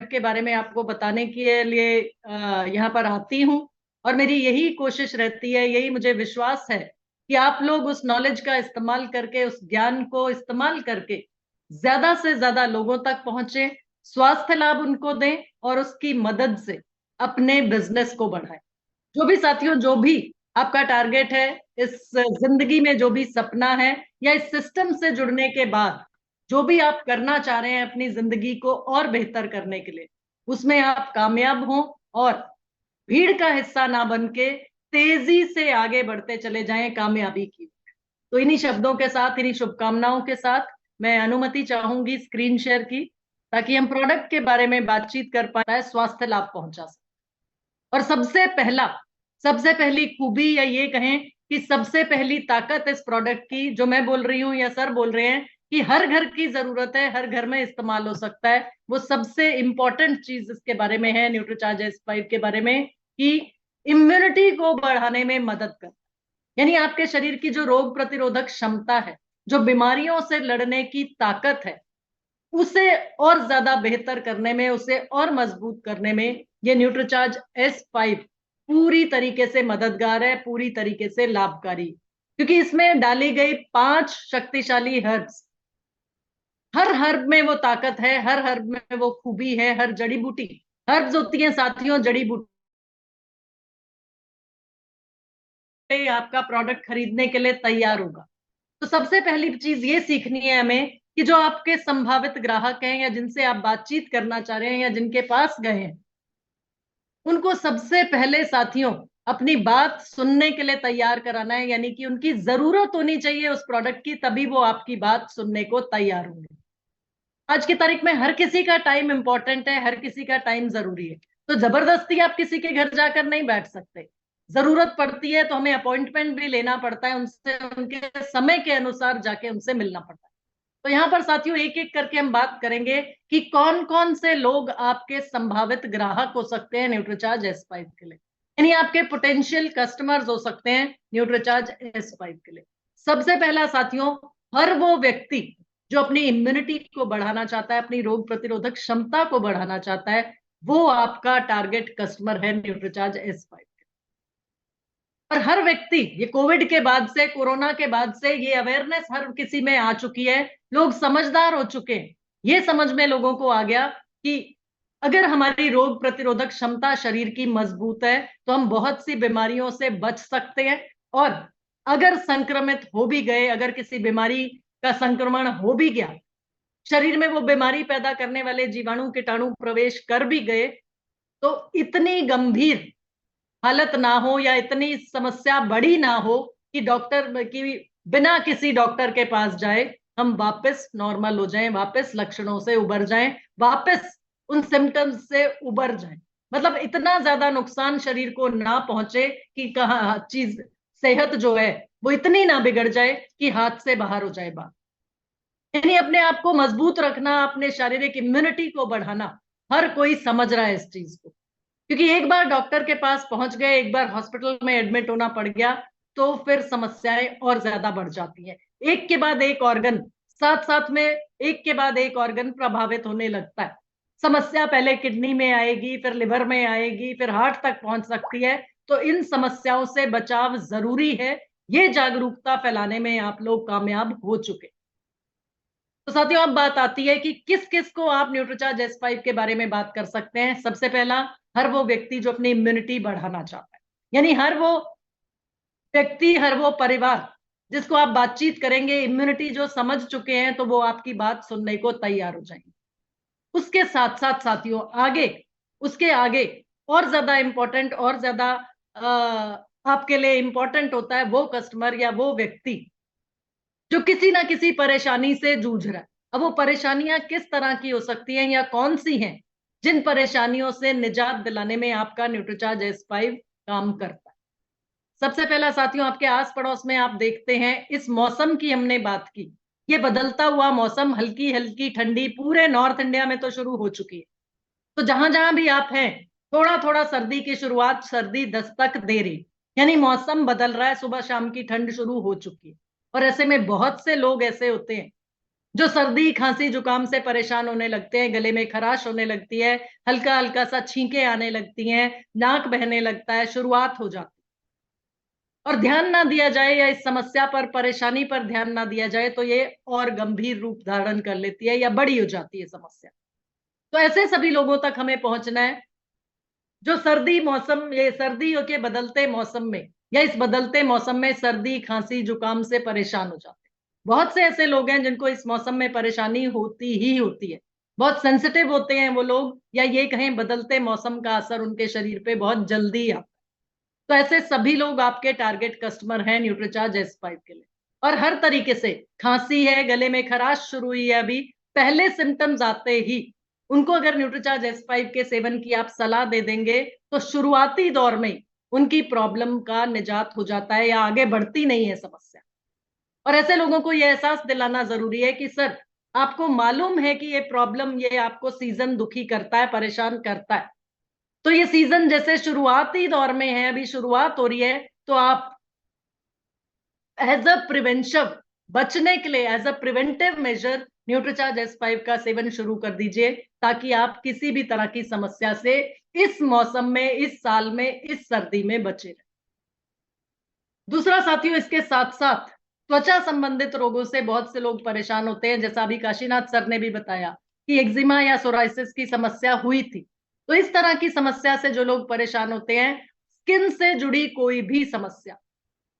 Product के बारे में आपको बताने के लिए यहाँ पर आती हूँ। और मेरी यही कोशिश रहती है, यही मुझे विश्वास है कि आप लोग उस नॉलेज का इस्तेमाल करके, उस ज्ञान को इस्तेमाल करके ज्यादा से ज्यादा लोगों तक पहुंचे, स्वास्थ्य लाभ उनको दें और उसकी मदद से अपने बिजनेस को बढ़ाएं। जो भी साथियों, जो भी आपका टारगेट है इस जिंदगी में, जो भी सपना है या इस सिस्टम से जुड़ने के बाद जो भी आप करना चाह रहे हैं अपनी जिंदगी को और बेहतर करने के लिए, उसमें आप कामयाब हों और भीड़ का हिस्सा ना बन के तेजी से आगे बढ़ते चले जाएं कामयाबी की। तो इन्हीं शब्दों के साथ, इन्हीं शुभकामनाओं के साथ मैं अनुमति चाहूंगी स्क्रीन शेयर की, ताकि हम प्रोडक्ट के बारे में बातचीत कर पाए, स्वास्थ्य लाभ पहुंचा सके। और सबसे पहली खूबी या ये कहें कि सबसे पहली ताकत इस प्रोडक्ट की, जो मैं बोल रही हूं या सर बोल रहे हैं कि हर घर की जरूरत है, हर घर में इस्तेमाल हो सकता है, वो सबसे इंपॉर्टेंट चीज इसके बारे में है, न्यूट्रीचार्ज S5 के बारे में, कि इम्यूनिटी को बढ़ाने में मदद कर, यानी आपके शरीर की जो रोग प्रतिरोधक क्षमता है, जो बीमारियों से लड़ने की ताकत है, उसे और ज्यादा बेहतर करने में, उसे और मजबूत करने में ये न्यूट्रीचार्ज S5 पूरी तरीके से मददगार है, पूरी तरीके से लाभकारी, क्योंकि इसमें डाली गई 5 शक्तिशाली हर्ब्स, हर हर्ब में वो ताकत है, हर हर्ब में वो खूबी है, हर जड़ी बूटी, हर्ब्स होती हैं साथियों जड़ी बूटी, आपका प्रोडक्ट खरीदने के लिए तैयार होगा। तो सबसे पहली चीज ये सीखनी है हमें कि जो आपके संभावित ग्राहक हैं या जिनसे आप बातचीत करना चाह रहे हैं या जिनके पास गए हैं, उनको सबसे पहले साथियों अपनी बात सुनने के लिए तैयार कराना है, यानी कि उनकी जरूरत होनी चाहिए उस प्रोडक्ट की, तभी वो आपकी बात सुनने को तैयार होंगे। आज की तारीख में हर किसी का टाइम इंपॉर्टेंट है, हर किसी का टाइम जरूरी है, तो जबरदस्ती आप किसी के घर जाकर नहीं बैठ सकते। जरूरत पड़ती है तो हमें अपॉइंटमेंट भी लेना पड़ता है, उनसे उनके समय के अनुसार जाके उनसे मिलना पड़ता है। तो यहाँ पर साथियों एक एक करके हम बात करेंगे कि कौन कौन से लोग आपके संभावित ग्राहक हो सकते हैं न्यूट्रीचार्ज S5 के लिए, यानी आपके पोटेंशियल कस्टमर्स हो सकते हैं न्यूट्रीचार्ज S5 के लिए। सबसे पहला साथियों, हर वो व्यक्ति जो अपनी इम्यूनिटी को बढ़ाना चाहता है, अपनी रोग प्रतिरोधक क्षमता को बढ़ाना चाहता है, वो आपका टारगेट कस्टमर है न्यूट्रीचार्ज S5। और हर व्यक्ति, ये कोविड के बाद से, कोरोना के बाद से ये अवेयरनेस हर किसी में आ चुकी है, लोग समझदार हो चुके हैं, ये समझ में लोगों को आ गया कि अगर हमारी रोग प्रतिरोधक क्षमता शरीर की मजबूत है तो हम बहुत सी बीमारियों से बच सकते हैं। और अगर संक्रमित हो भी गए, अगर किसी बीमारी का संक्रमण हो भी गया, शरीर में वो बीमारी पैदा करने वाले जीवाणु कीटाणु प्रवेश कर भी गए, तो इतनी गंभीर हालत ना हो या इतनी समस्या बड़ी ना हो कि डॉक्टर की बिना किसी डॉक्टर के पास जाए हम वापस नॉर्मल हो जाएं, वापस लक्षणों से उबर जाएं, वापस उन सिम्टम्स से उबर जाएं। मतलब इतना ज्यादा नुकसान शरीर को ना पहुंचे कि कहा चीज, सेहत जो है वो इतनी ना बिगड़ जाए कि हाथ से बाहर हो जाए बात। यानी अपने आप को मजबूत रखना, अपने शारीरिक इम्यूनिटी को बढ़ाना, हर कोई समझ रहा है इस चीज को, क्योंकि एक बार डॉक्टर के पास पहुंच गए, एक बार हॉस्पिटल में एडमिट होना पड़ गया, तो फिर समस्याएं और ज्यादा बढ़ जाती हैं। एक के बाद एक ऑर्गन, साथ साथ में एक के बाद एक ऑर्गन प्रभावित होने लगता है। समस्या पहले किडनी में आएगी, फिर लिवर में आएगी, फिर हार्ट तक पहुंच सकती है। तो इन समस्याओं से बचाव जरूरी है, ये जागरूकता फैलाने में आप लोग कामयाब हो चुके। तो साथियों अब बात आती है कि किस किस को आप न्यूट्रीचार्ज S5 के बारे में बात कर सकते हैं। सबसे पहला, हर वो व्यक्ति जो अपनी इम्यूनिटी बढ़ाना चाहता है, यानी हर वो व्यक्ति, हर वो परिवार जिसको आप बातचीत करेंगे, इम्यूनिटी जो समझ चुके हैं, तो वो आपकी बात सुनने को तैयार हो जाएंगे। उसके साथ साथ साथियों आगे, उसके आगे और ज्यादा इंपॉर्टेंट, और ज्यादा आपके लिए इंपॉर्टेंट होता है वो कस्टमर या वो व्यक्ति जो किसी ना किसी परेशानी से जूझ रहा है। अब वो परेशानियां किस तरह की हो सकती हैं या कौन सी हैं जिन परेशानियों से निजात दिलाने में आपका न्यूट्रीचार्ज S5 काम करता है। सबसे पहला साथियों, आपके आस पड़ोस में आप देखते हैं, इस मौसम की हमने बात की, ये बदलता हुआ मौसम, हल्की हल्की ठंडी पूरे नॉर्थ इंडिया में तो शुरू हो चुकी है। तो जहां जहां भी आप हैं, थोड़ा थोड़ा सर्दी की शुरुआत, सर्दी दस्तक दे रही, यानी मौसम बदल रहा है, सुबह शाम की ठंड शुरू हो चुकी है। और ऐसे में बहुत से लोग ऐसे होते हैं जो सर्दी खांसी जुकाम से परेशान होने लगते हैं, गले में खराश होने लगती है, हल्का हल्का सा छींके आने लगती हैं, नाक बहने लगता है, शुरुआत हो जाती है। और ध्यान ना दिया जाए या इस समस्या पर, परेशानी पर ध्यान ना दिया जाए तो ये और गंभीर रूप धारण कर लेती है या बड़ी हो जाती है समस्या। तो ऐसे सभी लोगों तक हमें पहुंचना है जो सर्दी मौसम, ये सर्दियों के बदलते मौसम में या इस बदलते मौसम में सर्दी खांसी जुकाम से परेशान हो जाते हैं। बहुत से ऐसे लोग हैं जिनको इस मौसम में परेशानी होती ही होती है, बहुत सेंसिटिव होते हैं वो लोग, या ये कहें बदलते मौसम का असर उनके शरीर पे बहुत जल्दी आता है। तो ऐसे सभी लोग आपके टारगेट कस्टमर हैं न्यूट्रीचार्ज S5 के लिए। और हर तरीके से, खांसी है, गले में खराश शुरू हुई है, अभी पहले सिम्टम्स आते ही उनको अगर न्यूट्रीचार्ज S5 के सेवन की आप सलाह दे देंगे तो शुरुआती दौर में उनकी प्रॉब्लम का निजात हो जाता है या आगे बढ़ती नहीं है समस्या। और ऐसे लोगों को यह एहसास दिलाना जरूरी है कि सर, आपको मालूम है कि ये प्रॉब्लम, ये आपको सीजन दुखी करता है, परेशान करता है, तो ये सीजन जैसे शुरुआती दौर में है, अभी शुरुआत हो रही है, तो आप एज अ प्रिवेंशन, बचने के लिए as a preventive measure Nutricharge S5 का सेवन शुरू कर दीजिए, ताकि आप किसी भी तरह की समस्या से इस मौसम में, इस साल में, इस सर्दी में बचे रहें। दूसरा साथियों, इसके साथ साथ त्वचा संबंधित रोगों से बहुत से लोग परेशान होते हैं। जैसा अभी काशीनाथ सर ने भी बताया कि एक्जिमा या सोराइसिस की समस्या हुई थी। तो इस तरह की समस्या से जो लोग परेशान होते हैं, स्किन से जुड़ी कोई भी समस्या,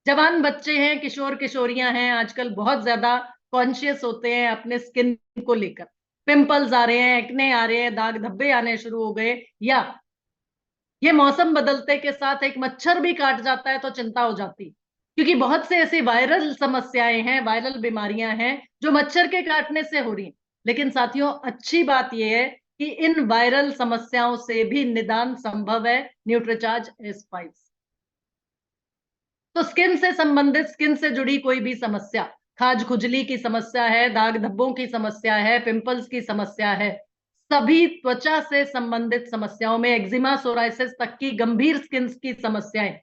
जवान बच्चे हैं, किशोर किशोरियां हैं, आजकल बहुत ज्यादा कॉन्शियस होते हैं अपने स्किन को लेकर। पिंपल्स आ रहे हैं, एक्ने आ रहे हैं, दाग धब्बे आने शुरू हो गए, या ये मौसम बदलते के साथ एक मच्छर भी काट जाता है तो चिंता हो जाती है। क्योंकि बहुत से ऐसी वायरल समस्याएं हैं, वायरल बीमारियां हैं जो मच्छर के काटने से हो रही हैं। लेकिन साथियों, अच्छी बात यह है कि इन वायरल समस्याओं से भी निदान संभव है न्यूट्रीचार्ज S5। तो स्किन से संबंधित, स्किन से जुड़ी कोई भी समस्या, खाज खुजली की समस्या है, दाग धब्बों की समस्या है, पिंपल्स की समस्या है, सभी त्वचा से संबंधित समस्याओं में, एक्जिमा सोराइसिस तक की गंभीर स्किन की समस्याएं,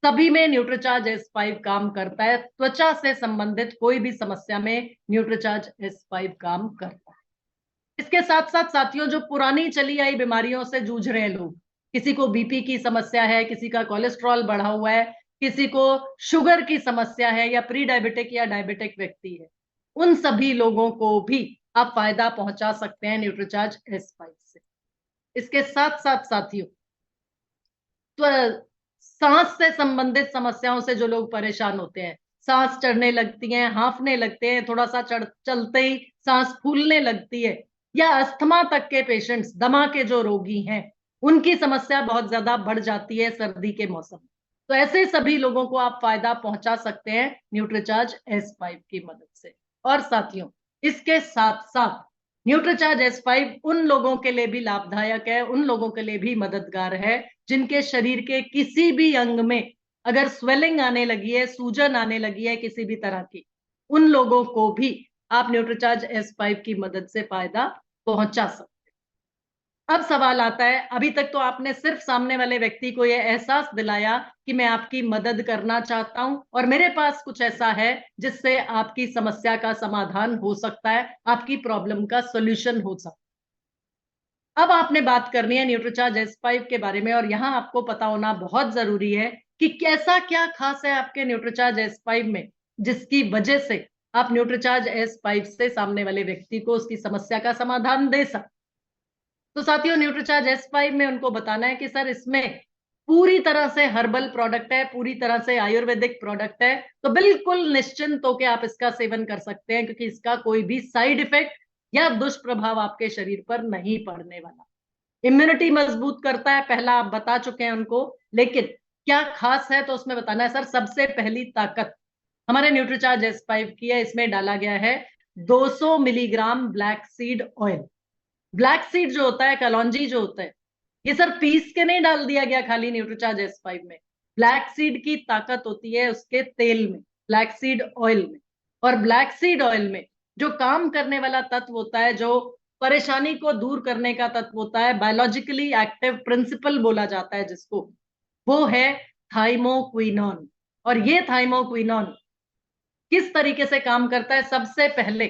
सभी में न्यूट्रीचार्ज S5 काम करता है। त्वचा से संबंधित कोई भी समस्या में न्यूट्रीचार्ज S5 काम करता है। इसके साथ साथ साथियों, जो पुरानी चली आई बीमारियों से जूझ रहे हैं लोग, किसी को बीपी की समस्या है, किसी का कोलेस्ट्रॉल बढ़ा हुआ है, किसी को शुगर की समस्या है, या प्री डायबिटिक या डायबिटिक व्यक्ति है, उन सभी लोगों को भी आप फायदा पहुंचा सकते हैं न्यूट्रीचार्ज S5 से। इसके साथ साथ साथियों, तो सांस से संबंधित समस्याओं से जो लोग परेशान होते हैं, सांस चढ़ने लगती है, हांफने लगते हैं, थोड़ा सा चलते ही सांस फूलने लगती है, या अस्थमा तक के पेशेंट्स, दमा के जो रोगी हैं, उनकी समस्या बहुत ज्यादा बढ़ जाती है सर्दी के मौसम में। तो ऐसे सभी लोगों को आप फायदा पहुंचा सकते हैं न्यूट्रीचार्ज S5 की मदद से। और साथियों, इसके साथ साथ न्यूट्रीचार्ज S5 उन लोगों के लिए भी लाभदायक है, उन लोगों के लिए भी मददगार है जिनके शरीर के किसी भी अंग में अगर स्वेलिंग आने लगी है, सूजन आने लगी है किसी भी तरह की, उन लोगों को भी आप न्यूट्रीचार्ज S5 की मदद से फायदा पहुंचा सकते हैं। अब सवाल आता है, अभी तक तो आपने सिर्फ सामने वाले व्यक्ति को यह एहसास दिलाया कि मैं आपकी मदद करना चाहता हूं और मेरे पास कुछ ऐसा है जिससे आपकी समस्या का समाधान हो सकता है, आपकी प्रॉब्लम का सॉल्यूशन हो सकता है। अब आपने बात करनी है न्यूट्रीचार्ज S5 के बारे में, और यहां आपको पता होना बहुत जरूरी है कि कैसा क्या खास है आपके न्यूट्रीचार्ज S5 में, जिसकी वजह से आप न्यूट्रीचार्ज S5 से सामने वाले व्यक्ति को उसकी समस्या का समाधान दे सकते। तो साथियों, न्यूट्रीचार्ज S5 में उनको बताना है कि सर, इसमें पूरी तरह से हर्बल प्रोडक्ट है, पूरी तरह से आयुर्वेदिक प्रोडक्ट है, तो बिल्कुल निश्चिंत होकर आप इसका सेवन कर सकते हैं, क्योंकि इसका कोई भी साइड इफेक्ट या दुष्प्रभाव आपके शरीर पर नहीं पड़ने वाला। इम्यूनिटी मजबूत करता है, पहला आप बता चुके हैं उनको, लेकिन क्या खास है तो उसमें बताना है। सर, सबसे पहली ताकत हमारे न्यूट्रीचार्ज S5 की है, इसमें डाला गया है 200 milligram black seed oil. Black seed जो होता है, कलौंजी जो होता है, ये सर पीस के नहीं डाल दिया गया खाली न्यूट्रीचार्ज S5 में। ब्लैक सीड की ताकत होती है उसके तेल में, ब्लैक सीड ऑयल में। और ब्लैक सीड ऑयल में जो काम करने वाला तत्व होता है, जो परेशानी को दूर करने का तत्व होता है, बायोलॉजिकली एक्टिव प्रिंसिपल बोला जाता है जिसको, वो है थाइमोक्विनोन। और ये थाइमोक्विनोन किस तरीके से काम करता है, सबसे पहले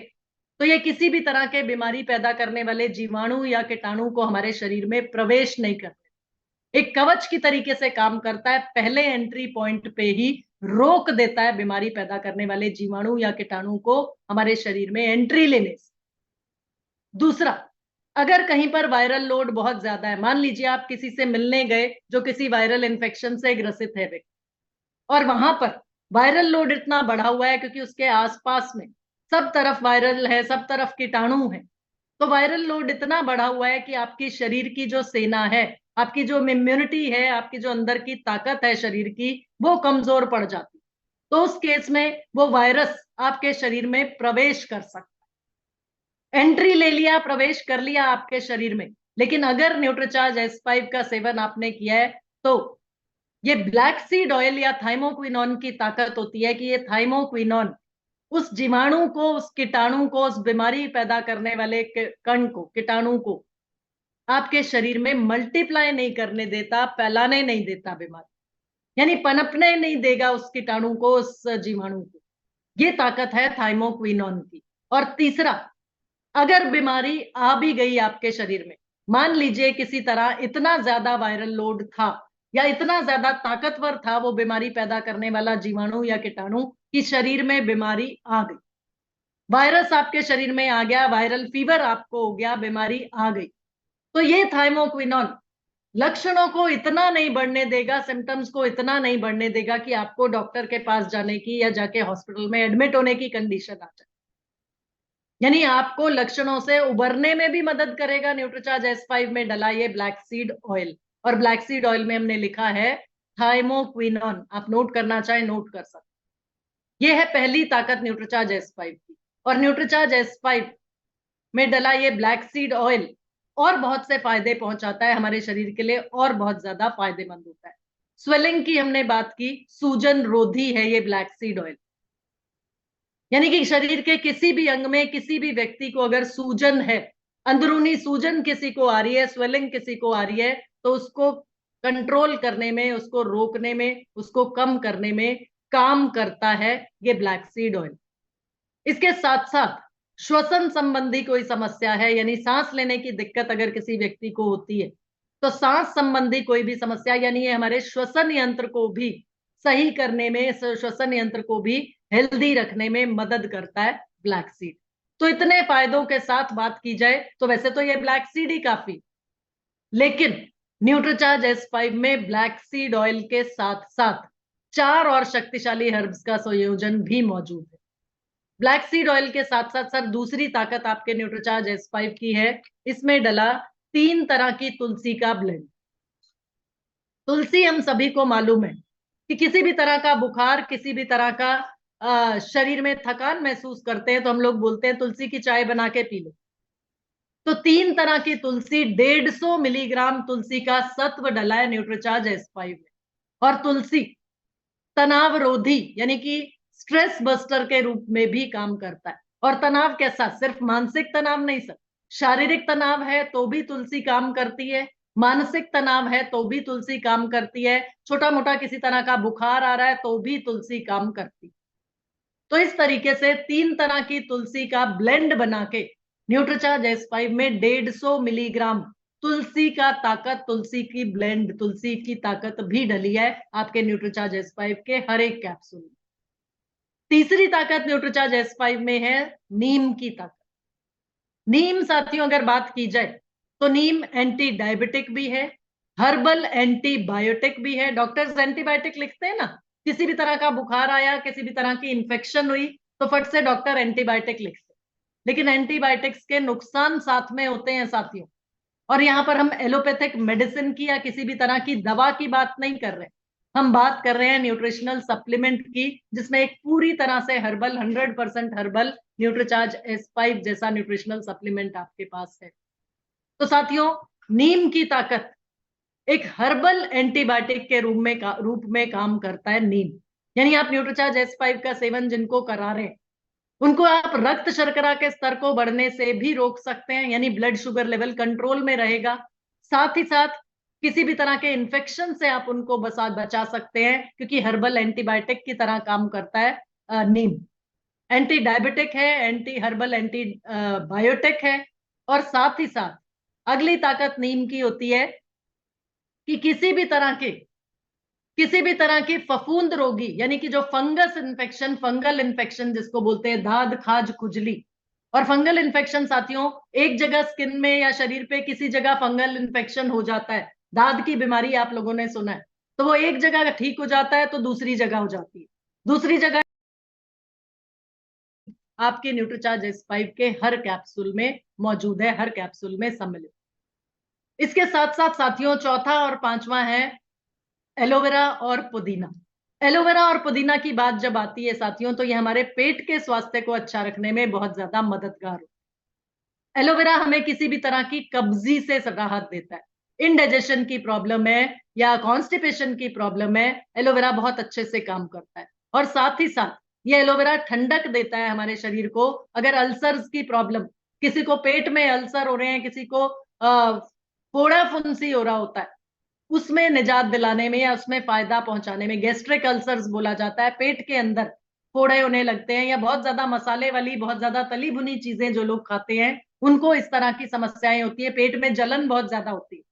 तो ये किसी भी तरह के बीमारी पैदा करने वाले जीवाणु या कीटाणु को हमारे शरीर में प्रवेश नहीं करते। एक कवच की तरीके से काम करता है, पहले एंट्री पॉइंट पे ही रोक देता है बीमारी पैदा करने वाले जीवाणु या कीटाणु को हमारे शरीर में एंट्री लेने से। दूसरा, अगर कहीं पर वायरल लोड बहुत ज्यादा है, मान लीजिए आप किसी से मिलने गए जो किसी वायरल इन्फेक्शन से ग्रसित है व्यक्ति, और वहां पर वायरल लोड इतना बढ़ा हुआ है क्योंकि उसके आसपास में सब तरफ वायरल है, सब तरफ कीटाणु है, तो वायरल लोड इतना बढ़ा हुआ है कि आपकी शरीर की जो सेना है, आपकी जो इम्यूनिटी है, आपकी जो अंदर की ताकत है शरीर की, वो कमजोर पड़ जाती। तो उस केस में वो वायरस आपके शरीर में प्रवेश कर सकता है। एंट्री ले लिया, प्रवेश कर लिया आपके शरीर में, लेकिन अगर न्यूट्रीचार्ज S5 का सेवन आपने किया है तो ये ब्लैक सीड ऑयल या थाइमोक्विनोन की ताकत होती है कि ये थाइमोक्विनोन उस जीवाणु को, उस कीटाणु को, उस बीमारी पैदा करने वाले कण को, कीटाणु को आपके शरीर में मल्टीप्लाई नहीं करने देता, फैलाने नहीं देता बीमारी, यानी पनपने नहीं देगा उस कीटाणु को, उस जीवाणु को। ये ताकत है थाइमोक्विनोन की। और तीसरा, अगर बीमारी आ भी गई आपके शरीर में, मान लीजिए किसी तरह इतना ज्यादा वायरल लोड था या इतना ज्यादा ताकतवर था वो बीमारी पैदा करने वाला जीवाणु या कीटाणु कि शरीर में बीमारी आ गई, वायरस आपके शरीर में आ गया, वायरल फीवर आपको हो गया, बीमारी आ गई, तो ये थाइमोक्विनोन लक्षणों को इतना नहीं बढ़ने देगा, सिम्टम्स को इतना नहीं बढ़ने देगा कि आपको डॉक्टर के पास जाने की या जाके हॉस्पिटल में एडमिट होने की कंडीशन आ जाए। यानी आपको लक्षणों से उबरने में भी मदद करेगा न्यूट्रीचार्ज S5 में डला ये ब्लैक सीड ऑयल। और ब्लैक सीड ऑयल में हमने लिखा है थाइमोक्विनोन, आप नोट करना चाहे नोट कर सकते। ये है पहली ताकत न्यूट्रीचार्ज S5 की। और न्यूट्रीचार्ज S5 में डला ये ब्लैक सीड ऑयल और बहुत से फायदे पहुंचाता है हमारे शरीर के लिए, और बहुत ज्यादा फायदेमंद होता है। स्वेलिंग की हमने बात की, सूजन रोधी है ये ब्लैक सीड ऑयल, यानी कि शरीर के किसी भी अंग में, किसी भी व्यक्ति को अगर सूजन है, अंदरूनी सूजन किसी को आ रही है, स्वेलिंग किसी को आ रही है, तो उसको कंट्रोल करने में, उसको रोकने में, उसको कम करने में काम करता है ये ब्लैक सीड ऑयल। इसके साथ साथ श्वसन संबंधी कोई समस्या है, यानी सांस लेने की दिक्कत अगर किसी व्यक्ति को होती है, तो सांस संबंधी कोई भी समस्या, यानी ये हमारे श्वसन यंत्र को भी सही करने में, श्वसन यंत्र को भी हेल्दी रखने में मदद करता है ब्लैक सीड। तो इतने फायदों के साथ बात की जाए तो वैसे तो ये ब्लैक सीड ही काफी, लेकिन न्यूट्रीचार्ज S5 में ब्लैक सीड ऑयल के साथ साथ 4 और शक्तिशाली हर्ब्स का संयोजन भी मौजूद है। ब्लैक सीड ऑयल के साथ साथ सर दूसरी ताकत आपके न्यूट्रीचार्ज S5 की है, इसमें डला 3 तरह की तुलसी का ब्लेंड। तुलसी हम सभी को मालूम है कि किसी भी तरह का बुखार, किसी भी तरह का शरीर में थकान महसूस करते हैं तो हम लोग बोलते हैं तुलसी की चाय बना के पी लो। तो 3 तरह की तुलसी, 150 मिलीग्राम तुलसी का सत्व डला है न्यूट्रीचार्ज S5 में। और तुलसी तनाव रोधी यानी कि स्ट्रेस बस्टर के रूप में भी काम करता है। और तनाव कैसा, सिर्फ मानसिक तनाव नहीं सर, शारीरिक तनाव है तो भी तुलसी काम करती है, मानसिक तनाव है तो भी तुलसी काम करती है, छोटा मोटा किसी तरह का बुखार आ रहा है तो भी तुलसी काम करती है। तो इस तरीके से 3 तरह की तुलसी का ब्लेंड बना के न्यूट्रीचार्ज S5 में 150 मिलीग्राम तुलसी का ताकत, तुलसी की ब्लेंड, तुलसी की ताकत भी डली है आपके न्यूट्रीचार्ज S5 के हर एक कैप्सूल में। तीसरी ताकत न्यूट्रीचार्ज S5 में है नीम की ताकत। नीम साथियों अगर बात की जाए तो नीम एंटी डायबिटिक भी है, हर्बल एंटीबायोटिक भी है। डॉक्टर्स एंटीबायोटिक लिखते हैं ना, किसी भी तरह का बुखार आया, किसी भी तरह की इंफेक्शन हुई तो फट से डॉक्टर एंटीबायोटिक लिखते हैं, लेकिन एंटीबायोटिक्स के नुकसान साथ में होते हैं साथियों। और यहाँ पर हम एलोपैथिक मेडिसिन की या किसी भी तरह की दवा की बात नहीं कर रहे, हम बात कर रहे हैं न्यूट्रिशनल सप्लीमेंट की, जिसमें एक पूरी तरह से हर्बल, 100% हर्बल न्यूट्रीचार्ज S5 जैसा न्यूट्रिशनल सप्लीमेंट आपके पास है। तो साथियों, नीम की ताकत एक हर्बल एंटीबायोटिक के रूप में काम करता है नीम। यानी आप न्यूट्रीचार्ज S5 का सेवन जिनको करा रहे हैं उनको आप रक्त शर्करा के स्तर को बढ़ने से भी रोक सकते हैं, यानी ब्लड शुगर लेवल कंट्रोल में रहेगा। साथ ही साथ किसी भी तरह के इन्फेक्शन से आप उनको बचा सकते हैं, क्योंकि हर्बल एंटीबायोटिक की तरह काम करता है नीम। एंटी डायबिटिक है, एंटी हर्बल, एंटी बायोटिक है। और साथ ही साथ अगली ताकत नीम की होती है कि किसी भी तरह के फफूंद रोगी, यानी कि जो फंगल इन्फेक्शन जिसको बोलते हैं, दाद खाज खुजली। और फंगल इन्फेक्शन साथियों, एक जगह स्किन में या शरीर पे किसी जगह फंगल इन्फेक्शन हो जाता है, दाद की बीमारी आप लोगों ने सुना है, तो वो एक जगह ठीक हो जाता है तो दूसरी जगह हो जाती है, दूसरी जगह आपके न्यूट्रीचार्ज S5 के हर कैप्सूल में मौजूद है, हर कैप्सूल में सम्मिलित। इसके साथ साथ साथियों, चौथा और पांचवा है एलोवेरा और पुदीना। एलोवेरा और पुदीना की बात जब आती है साथियों, तो ये हमारे पेट के स्वास्थ्य को अच्छा रखने में बहुत ज्यादा मददगार हो। एलोवेरा हमें किसी भी तरह की कब्जी से राहत देता है, इनडाइजेशन की प्रॉब्लम है या कॉन्स्टिपेशन की प्रॉब्लम है, एलोवेरा बहुत अच्छे से काम करता है। और साथ ही साथ ये एलोवेरा ठंडक देता है हमारे शरीर को। अगर अल्सर्स की प्रॉब्लम, किसी को पेट में अल्सर हो रहे हैं, किसी को फोड़ा फुंसी हो रहा होता है, उसमें निजात दिलाने में या उसमें फायदा पहुंचाने में, गैस्ट्रिक अल्सर्स बोला जाता है, पेट के अंदर फोड़े होने लगते हैं, या बहुत ज्यादा मसाले वाली, बहुत ज्यादा तली भुनी चीजें जो लोग खाते हैं, उनको इस तरह की समस्याएं होती है, पेट में जलन बहुत ज्यादा होती है,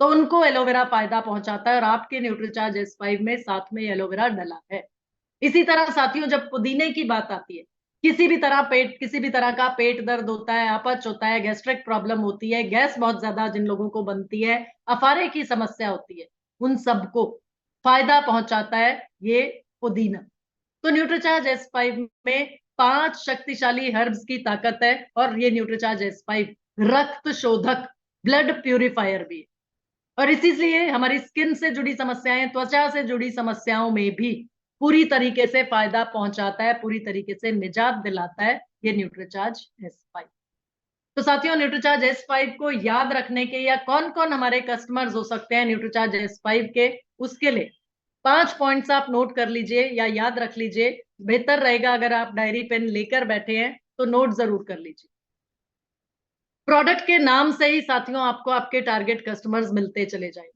तो उनको एलोवेरा फायदा पहुंचाता है। और आपके न्यूट्रीचार्ज S5 में साथ में एलोवेरा डला है। इसी तरह साथियों, जब पुदीने की बात आती है, किसी भी तरह का पेट दर्द होता है, अपच होता है, गैस्ट्रिक प्रॉब्लम होती है, गैस बहुत ज्यादा जिन लोगों को बनती है, अफारे की समस्या होती है, उन सबको फायदा पहुंचाता है ये पुदीना। तो न्यूट्रीचार्ज S5 में 5 शक्तिशाली हर्ब्स की ताकत है, और ये न्यूट्रीचार्ज S5 रक्त शोधक, ब्लड प्यूरिफायर भी है। और इसीलिए हमारी स्किन से जुड़ी समस्याएं, त्वचा से जुड़ी समस्याओं में भी पूरी तरीके से फायदा पहुंचाता है, पूरी तरीके से निजात दिलाता है ये न्यूट्रीचार्ज S5। तो साथियों, न्यूट्रीचार्ज S5 को याद रखने के, या कौन कौन हमारे कस्टमर्स हो सकते हैं न्यूट्रीचार्ज S5 के, उसके लिए 5 पॉइंट्स आप नोट कर लीजिए या याद रख लीजिए। बेहतर रहेगा अगर आप डायरी पेन लेकर बैठे हैं तो नोट जरूर कर लीजिए। प्रोडक्ट के नाम से ही साथियों आपको आपके टारगेट कस्टमर्स मिलते चले जाएंगे।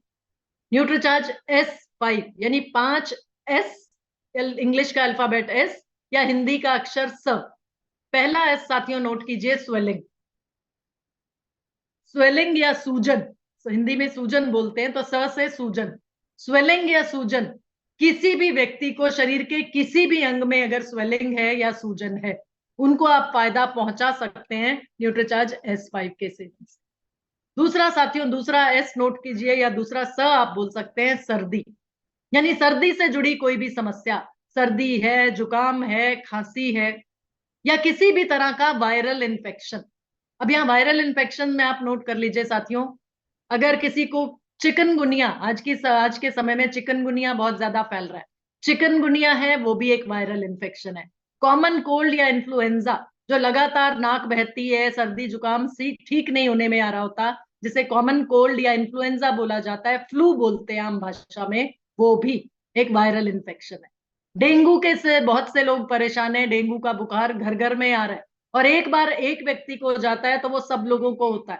न्यूट्रीचार्ज S5 यानी 5 S, इंग्लिश का अल्फाबेट S या हिंदी का अक्षर स। पहला S साथियों नोट कीजिए, स्वेलिंग। स्वेलिंग या सूजन, हिंदी में सूजन बोलते हैं, तो स से सूजन। स्वेलिंग या सूजन, किसी भी व्यक्ति को शरीर के किसी भी अंग में अगर स्वेलिंग है या सूजन है, उनको आप फायदा पहुंचा सकते हैं न्यूट्रीचार्ज S5 के सेवन से। दूसरा साथियों, दूसरा S नोट कीजिए, या दूसरा स आप बोल सकते हैं, सर्दी। यानी सर्दी से जुड़ी कोई भी समस्या, सर्दी है, जुकाम है, खांसी है, या किसी भी तरह का वायरल इन्फेक्शन। अब यहाँ वायरल इन्फेक्शन में आप नोट कर लीजिए साथियों, अगर किसी को चिकनगुनिया, आज के समय में चिकनगुनिया बहुत ज्यादा फैल रहा है, चिकनगुनिया है, वो भी एक वायरल इन्फेक्शन है। कॉमन कोल्ड या इन्फ्लुएंजा, जो लगातार नाक बहती है, सर्दी जुकाम से ठीक नहीं होने में आ रहा होता, जिसे कॉमन कोल्ड या इन्फ्लुएंजा बोला जाता है, फ्लू बोलते हैं आम भाषा में, वो भी एक वायरल इन्फेक्शन है। डेंगू के से बहुत से लोग परेशान हैं, डेंगू का बुखार घर घर में आ रहा है, और एक बार एक व्यक्ति को हो जाता है तो वो सब लोगों को होता है।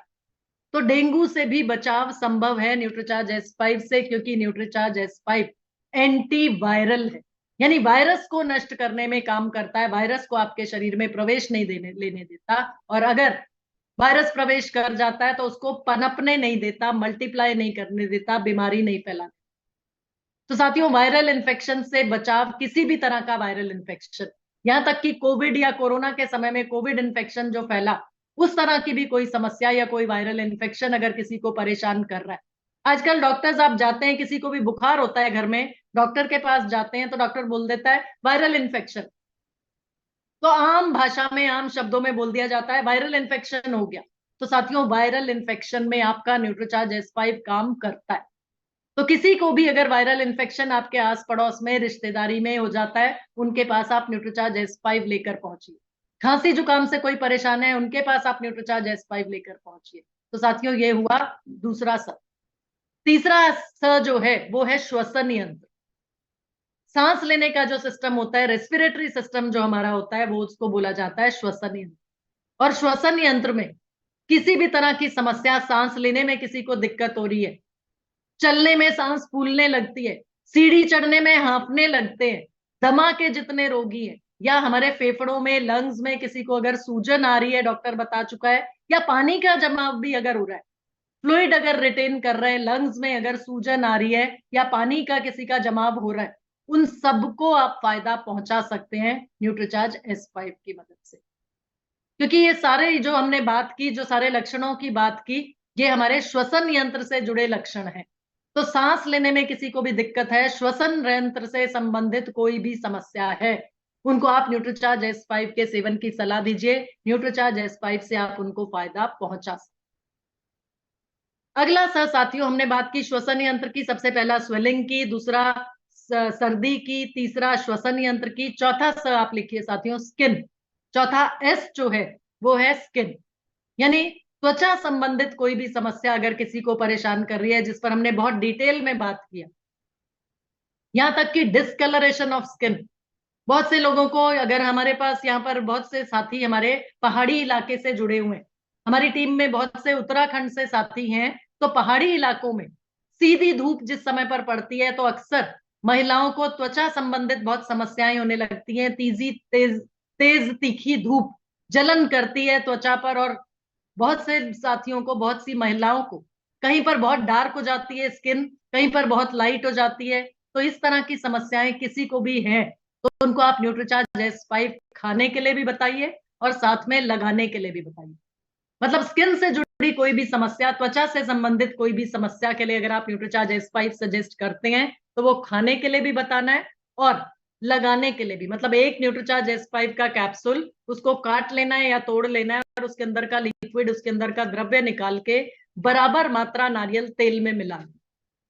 तो डेंगू से भी बचाव संभव है न्यूट्रीचार्ज S5 से, क्योंकि न्यूट्रीचार्ज S5 एंटी वायरल है, यानी वायरस को नष्ट करने में काम करता है, वायरस को आपके शरीर में प्रवेश नहीं लेने देता, और अगर वायरस प्रवेश कर जाता है तो उसको पनपने नहीं देता, मल्टीप्लाई नहीं करने देता, बीमारी नहीं फैलाता। तो साथियों, वायरल इन्फेक्शन से बचाव, किसी भी तरह का वायरल इन्फेक्शन, यहां तक कि कोविड या कोरोना के समय में कोविड इन्फेक्शन जो फैला, उस तरह की भी कोई समस्या या कोई वायरल इन्फेक्शन अगर किसी को परेशान कर रहा है, आजकल डॉक्टर्स, आप जाते हैं, किसी को भी बुखार होता है घर में, डॉक्टर के पास जाते हैं तो डॉक्टर बोल देता है वायरल इन्फेक्शन, तो आम भाषा में, आम शब्दों में बोल दिया जाता है वायरल इन्फेक्शन हो गया। तो साथियों, वायरल इन्फेक्शन में आपका न्यूट्रीचार्ज S5 काम करता है। तो किसी को भी अगर वायरल इन्फेक्शन आपके आस पड़ोस में, रिश्तेदारी में हो जाता है, उनके पास आप न्यूट्रीचार्ज S5 लेकर पहुंचिए। खांसी जुकाम से कोई परेशान है, उनके पास आप न्यूट्रीचार्ज S5 लेकर पहुंचिए। तो साथियों, ये हुआ दूसरा स। तीसरा स जो है वो है श्वसन यंत्र। सांस लेने का जो सिस्टम होता है, रेस्पिरेटरी सिस्टम जो हमारा होता है, वो उसको बोला जाता है श्वसन यंत्र। और श्वसन यंत्र में किसी भी तरह की समस्या, सांस लेने में किसी को दिक्कत हो रही है, चलने में सांस फूलने लगती है, सीढ़ी चढ़ने में हांफने लगते हैं, दमा के जितने रोगी हैं, या हमारे फेफड़ों में, लंग्स में किसी को अगर सूजन आ रही है, डॉक्टर बता चुका है, या पानी का जमाव भी अगर हो रहा है, फ्लूइड अगर रिटेन कर रहे हैं, लंग्स में अगर सूजन आ रही है या पानी का किसी का जमाव हो रहा है, उन सबको आप फायदा पहुंचा सकते हैं न्यूट्रीचार्ज S5 की मदद से। क्योंकि ये सारे जो हमने बात की, जो सारे लक्षणों की बात की, ये हमारे श्वसन यंत्र से जुड़े लक्षण हैं। तो सांस लेने में किसी को भी दिक्कत है, श्वसन यंत्र से संबंधित कोई भी समस्या है, उनको आप न्यूट्रीचार्ज S5 के सेवन की सलाह दीजिए। न्यूट्रीचार्ज S5 से आप उनको फायदा पहुंचा सकते। अगला साथियों, हमने बात की श्वसन यंत्र की, सबसे पहला स्वेलिंग की, दूसरा सर्दी की, तीसरा श्वसन यंत्र की, चौथा आप लिखिए साथियों स्किन। चौथा S जो है वो है स्किन, यानी त्वचा संबंधित कोई भी समस्या अगर किसी को परेशान कर रही है, जिस पर हमने बहुत डिटेल में बात किया, यहां तक कि डिस्कलरेशन ऑफ स्किन। बहुत से लोगों को, अगर हमारे पास यहाँ पर बहुत से साथी हमारे पहाड़ी इलाके से जुड़े हुए हैं, हमारी टीम में बहुत से उत्तराखंड से साथी हैं, तो पहाड़ी इलाकों में सीधी धूप जिस समय पर पड़ती है तो अक्सर महिलाओं को त्वचा संबंधित बहुत समस्याएं होने लगती हैं। तेज तेज तीखी धूप जलन करती है त्वचा पर, और बहुत से साथियों को, बहुत सी महिलाओं को कहीं पर बहुत डार्क हो जाती है स्किन, कहीं पर बहुत लाइट हो जाती है। तो इस तरह की समस्याएं किसी को भी हैं तो उनको आप न्यूट्रीचार्ज S5 खाने के लिए भी बताइए और साथ में लगाने के लिए भी बताइए। मतलब स्किन से जुड़ी कोई भी समस्या, त्वचा से संबंधित कोई भी समस्या के लिए अगर आप न्यूट्रीचार्ज S5 सजेस्ट करते हैं तो वो खाने के लिए भी बताना है और लगाने के लिए भी। मतलब एक न्यूट्रीचार्ज S5 का कैप्सूल, उसको काट लेना है या तोड़ लेना है और उसके अंदर का लिक्विड, उसके अंदर का द्रव्य निकाल के बराबर मात्रा नारियल तेल में मिला,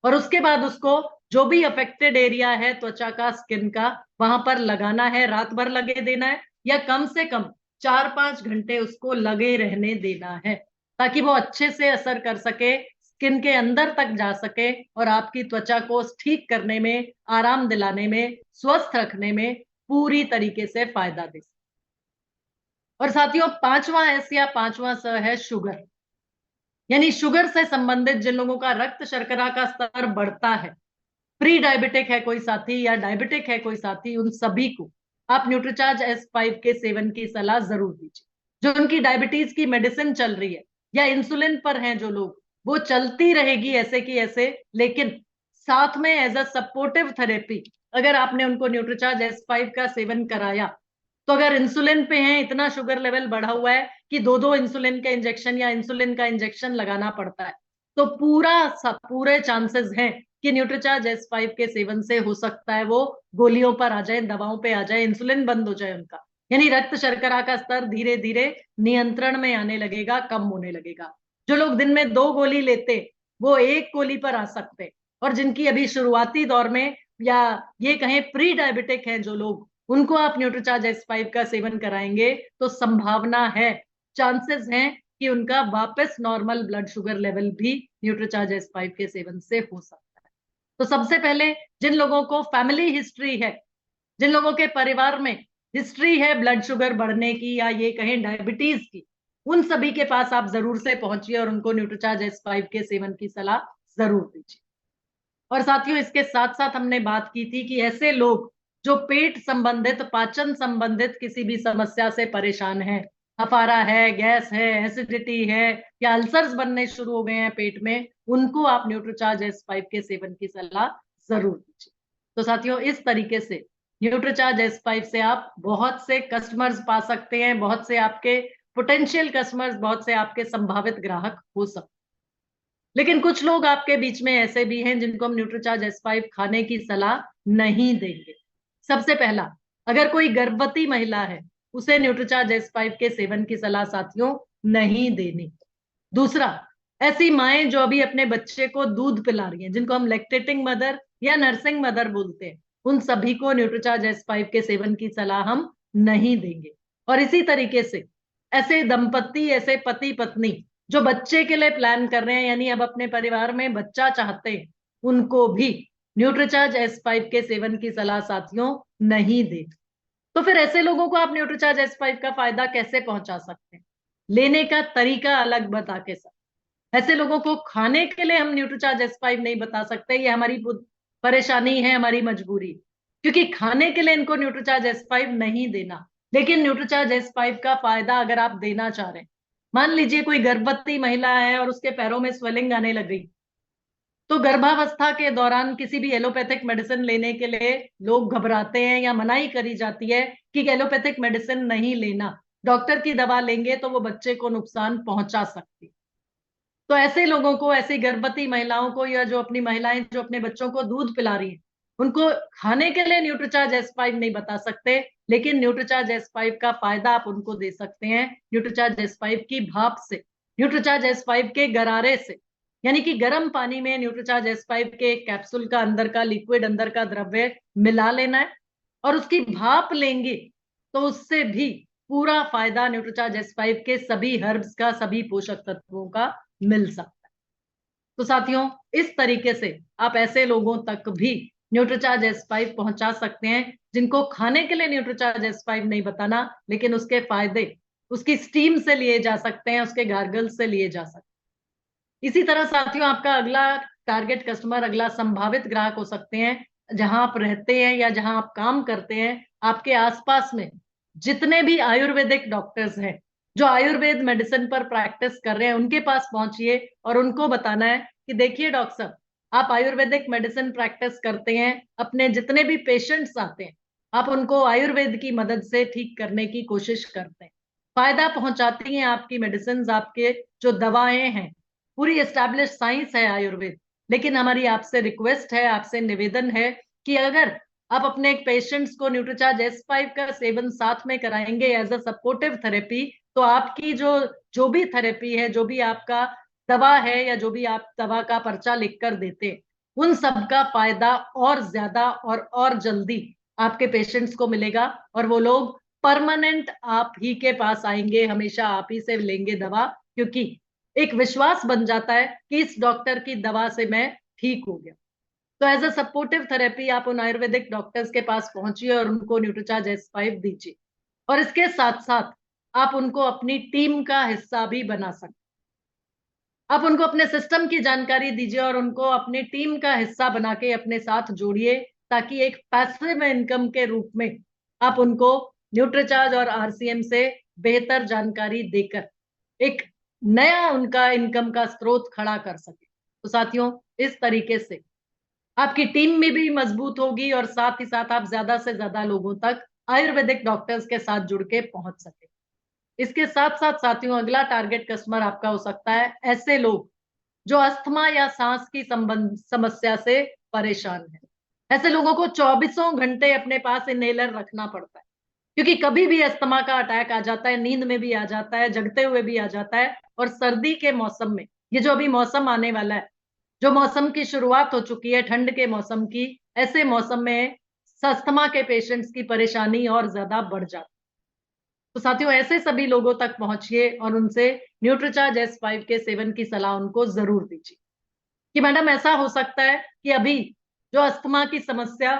और उसके बाद उसको जो भी अफेक्टेड एरिया है त्वचा का, स्किन का, वहां पर लगाना है। रात भर लगे देना है या कम से कम 4-5 घंटे उसको लगे रहने देना है, ताकि वो अच्छे से असर कर सके, स्किन के अंदर तक जा सके और आपकी त्वचा को ठीक करने में, आराम दिलाने में, स्वस्थ रखने में पूरी तरीके से फायदा दे। और साथियों, पांचवा S या पांचवा स है शुगर, यानी शुगर से संबंधित जिन लोगों का रक्त शर्करा का स्तर बढ़ता है, प्री डायबिटिक है कोई साथी या डायबिटिक है कोई साथी, उन सभी को आप न्यूट्रीचार्ज S5 के सेवन की सलाह जरूर दीजिए। जो उनकी डायबिटीज की मेडिसिन चल रही है या इंसुलिन पर हैं जो लोग, वो चलती रहेगी ऐसे की ऐसे, लेकिन साथ में एज अ सपोर्टिव थेरेपी अगर आपने उनको न्यूट्रीचार्ज S5 का सेवन कराया, तो अगर इंसुलिन पे हैं, इतना शुगर लेवल बढ़ा हुआ है कि 2-2 इंसुलिन के इंजेक्शन या इंसुलिन का इंजेक्शन लगाना पड़ता है, तो पूरे चांसेस हैं कि न्यूट्रीचार्ज S5 के सेवन से हो सकता है वो गोलियों पर आ जाए, दवाओं पे आ जाए, इंसुलिन बंद हो जाए उनका, यानी रक्त शर्करा का स्तर धीरे धीरे नियंत्रण में आने लगेगा, कम होने लगेगा। जो लोग दिन में 2 गोली लेते, वो 1 गोली पर आ सकते, और जिनकी अभी शुरुआती दौर में या ये कहें प्री डायबिटिक हैं जो लोग, उनको आप न्यूट्रीचार्ज S5 का सेवन कराएंगे तो संभावना है, चांसेस हैं कि उनका वापस नॉर्मल ब्लड शुगर लेवल भी न्यूट्रीचार्ज S5 के सेवन से हो सकता है। तो सबसे पहले जिन लोगों को फैमिली हिस्ट्री है, जिन लोगों के परिवार में हिस्ट्री है ब्लड शुगर बढ़ने की या ये कहें डायबिटीज की, उन सभी के पास आप जरूर से पहुंचिए और उनको न्यूट्रीचार्ज S5 के सेवन की सलाह जरूर दीजिए। और साथियों, इसके साथ साथ हमने बात की थी कि ऐसे लोग जो पेट संबंधित, पाचन संबंधित किसी भी समस्या से परेशान हैं, अफारा है, गैस है, एसिडिटी है या अल्सर्स बनने शुरू हो गए हैं पेट में, उनको आप न्यूट्रीचार्ज S5 के सेवन की सलाह जरूर दीजिए। तो साथियों, इस तरीके से न्यूट्रीचार्ज S5 से आप बहुत से कस्टमर्स पा सकते हैं, बहुत से आपके पोटेंशियल कस्टमर्स, बहुत से आपके संभावित ग्राहक हो सकते हैं। लेकिन कुछ लोग आपके बीच में ऐसे भी हैं जिनको हम न्यूट्रीचार्ज S5 खाने की सलाह नहीं देंगे। सबसे पहला, अगर कोई गर्भवती महिला है, उसे न्यूट्रीचार्ज S5 के सेवन की सलाह साथियों नहीं देनी। दूसरा, ऐसी माएं जो अभी अपने बच्चे को दूध पिला रही हैं, जिनको हम लैक्टेटिंग मदर या नर्सिंग मदर बोलते हैं, उन सभी को न्यूट्रीचार्ज S5 के सेवन की सलाह हम नहीं देंगे। और इसी तरीके से ऐसे दंपत्ति, ऐसे पति पत्नी जो बच्चे के लिए प्लान कर रहे हैं, यानी अब अपने परिवार में बच्चा चाहते हैं, उनको भी न्यूट्रीचार्ज S5 के सेवन की सलाह साथियों नहीं दे। तो फिर ऐसे लोगों को आप न्यूट्रीचार्ज S5 का फायदा कैसे पहुंचा सकते हैं? लेने का तरीका अलग बता के साथ। ऐसे लोगों को खाने के लिए हम न्यूट्रीचार्ज S5 नहीं बता सकते, ये हमारी परेशानी है, हमारी मजबूरी। क्योंकि खाने के लिए इनको न्यूट्रीचार्ज S5 नहीं देना। लेकिन न्यूट्रीचार्ज S5 का फायदा अगर आप देना चाह रहे हैं, मान लीजिए कोई गर्भवती महिला है और उसके पैरों में स्वेलिंग आने लग गई, तो गर्भावस्था के दौरान किसी भी एलोपैथिक मेडिसिन लेने के लिए लोग घबराते हैं या मनाही करी जाती है कि एलोपैथिक मेडिसिन नहीं लेना, डॉक्टर की दवा लेंगे तो वो बच्चे को नुकसान पहुंचा सकती। तो ऐसे लोगों को, ऐसी गर्भवती महिलाओं को, या जो अपनी महिलाएं जो अपने बच्चों को दूध पिला रही हैं, उनको खाने के लिए न्यूट्रीचार्ज S5 नहीं बता सकते, लेकिन न्यूट्रीचार्ज S5 का फायदा आप उनको दे सकते हैं न्यूट्रीचार्ज S5 की भाप से, न्यूट्रीचार्ज S5 के गरारे से। यानी कि गर्म पानी में न्यूट्रीचार्ज S5 के कैप्सूल का अंदर का लिक्विड, अंदर का द्रव्य मिला लेना है और उसकी भाप लेंगे, तो उससे भी पूरा फायदा न्यूट्रीचार्ज S5 के सभी हर्ब्स का, सभी पोषक तत्वों का मिल सकता है। तो साथियों, इस तरीके से आप ऐसे लोगों तक भी न्यूट्रीचार्ज S5 पहुंचा सकते हैं जिनको खाने के लिए न्यूट्रीचार्ज S5 नहीं बताना, लेकिन उसके फायदे उसकी स्टीम से लिए जा सकते हैं, उसके गार्गल से लिए जा सकते हैं। इसी तरह साथियों, आपका अगला टारगेट कस्टमर, अगला संभावित ग्राहक हो सकते हैं जहां आप रहते हैं या जहां आप काम करते हैं, आपके आसपास में जितने भी आयुर्वेदिक डॉक्टर्स हैं जो आयुर्वेद मेडिसिन पर प्रैक्टिस कर रहे हैं, उनके पास पहुंचिए और उनको बताना है कि देखिए डॉक्टर साहब, आप आयुर्वेदिक मेडिसिन प्रैक्टिस करते हैं, अपने जितने भी पेशेंट्स आते हैं आप उनको आयुर्वेद की मदद से ठीक करने की कोशिश करते हैं, फायदा पहुंचाती हैं आपकी मेडिसिन, आपके जो दवाएं हैं, पूरी एस्टैब्लिश साइंस है आयुर्वेद। लेकिन हमारी आपसे रिक्वेस्ट है, आपसे निवेदन है कि अगर आप अपने पेशेंट्स को न्यूट्रीचार्ज S5 का सेवन साथ में कराएंगे एज अ सपोर्टिव थेरेपी, तो आपकी जो जो भी थेरेपी है, जो भी आपका दवा है या जो भी आप दवा का पर्चा लिख कर देते हैं, उन सब का फायदा और ज्यादा और जल्दी आपके पेशेंट्स को मिलेगा और वो लोग परमानेंट आप ही के पास आएंगे, हमेशा आप ही से लेंगे दवा, क्योंकि एक विश्वास बन जाता है कि इस डॉक्टर की दवा से मैं ठीक हो गया। तो एज अ सपोर्टिव थेरेपी आप उन आयुर्वेदिक डॉक्टर्स के पास पहुंचिए और उनको न्यूट्रीचार्ज S5 दीजिए, और इसके साथ साथ आप उनको अपनी टीम का हिस्सा भी बना सकते। आप उनको अपने सिस्टम की जानकारी दीजिए और उनको अपनी टीम का हिस्सा बना के अपने साथ जोड़िए, ताकि एक पैसिव इनकम के रूप में आप उनको न्यूट्रीचार्ज और RCM से बेहतर जानकारी देकर एक नया उनका इनकम का स्रोत खड़ा कर सके। तो साथियों, इस तरीके से आपकी टीम में भी मजबूत होगी और साथ ही साथ आप ज्यादा से ज्यादा लोगों तक आयुर्वेदिक डॉक्टर्स के साथ जुड़ के पहुंच सके। इसके साथ साथ साथियों, अगला टारगेट कस्टमर आपका हो सकता है ऐसे लोग जो अस्थमा या सांस की संबंध समस्या से परेशान है। ऐसे लोगों को 24 घंटे अपने पास इनहेलर रखना पड़ता है, क्योंकि कभी भी अस्थमा का अटैक आ जाता है, नींद में भी आ जाता है, जगते हुए भी आ जाता है। और सर्दी के मौसम में, ये जो अभी मौसम आने वाला है, जो मौसम की शुरुआत हो चुकी है ठंड के मौसम की, ऐसे मौसम में अस्थमा के पेशेंट्स की परेशानी और ज्यादा बढ़ जाती है। तो साथियों, ऐसे सभी लोगों तक पहुंचिए और उनसे न्यूट्रीचार्ज S5 के सेवन की सलाह उनको जरूर दीजिए कि मैडम, ऐसा हो सकता है कि अभी जो अस्थमा की समस्या,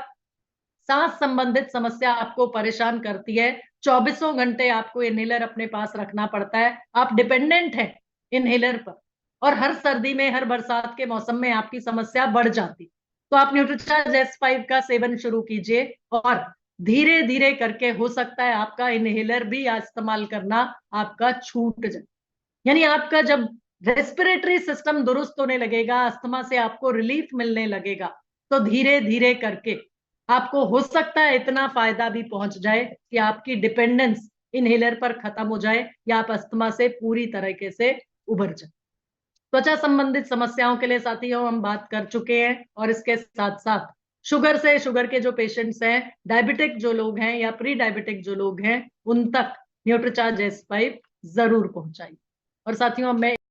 सांस संबंधित समस्या आपको परेशान करती है, 24 घंटे आपको इनहेलर अपने पास रखना पड़ता है, आप डिपेंडेंट हैं इनहेलर पर, और हर सर्दी में, हर बरसात के मौसम में आपकी समस्या बढ़ जाती, तो आप न्यूट्रीचार्ज S5 का सेवन शुरू कीजिए और धीरे धीरे करके हो सकता है आपका इनहेलर भी इस्तेमाल करना आपका छूट जाए। यानी आपका जब रेस्पिरेटरी सिस्टम दुरुस्त होने लगेगा, अस्थमा से आपको रिलीफ मिलने लगेगा, तो धीरे धीरे करके आपको हो सकता है इतना फायदा भी पहुंच जाए कि आपकी डिपेंडेंस इनहेलर पर खत्म हो जाए या आप अस्थमा से पूरी तरीके से उबर जाए। त्वचा संबंधित समस्याओं के लिए साथियों हम बात कर चुके हैं, और इसके साथ साथ शुगर के जो पेशेंट्स हैं, डायबिटिक जो लोग हैं या प्री डायबिटिक जो लोग हैं, उन तक न्यूट्रीचार्ज S5 जरूर पहुंचाइए। और साथियों, मैं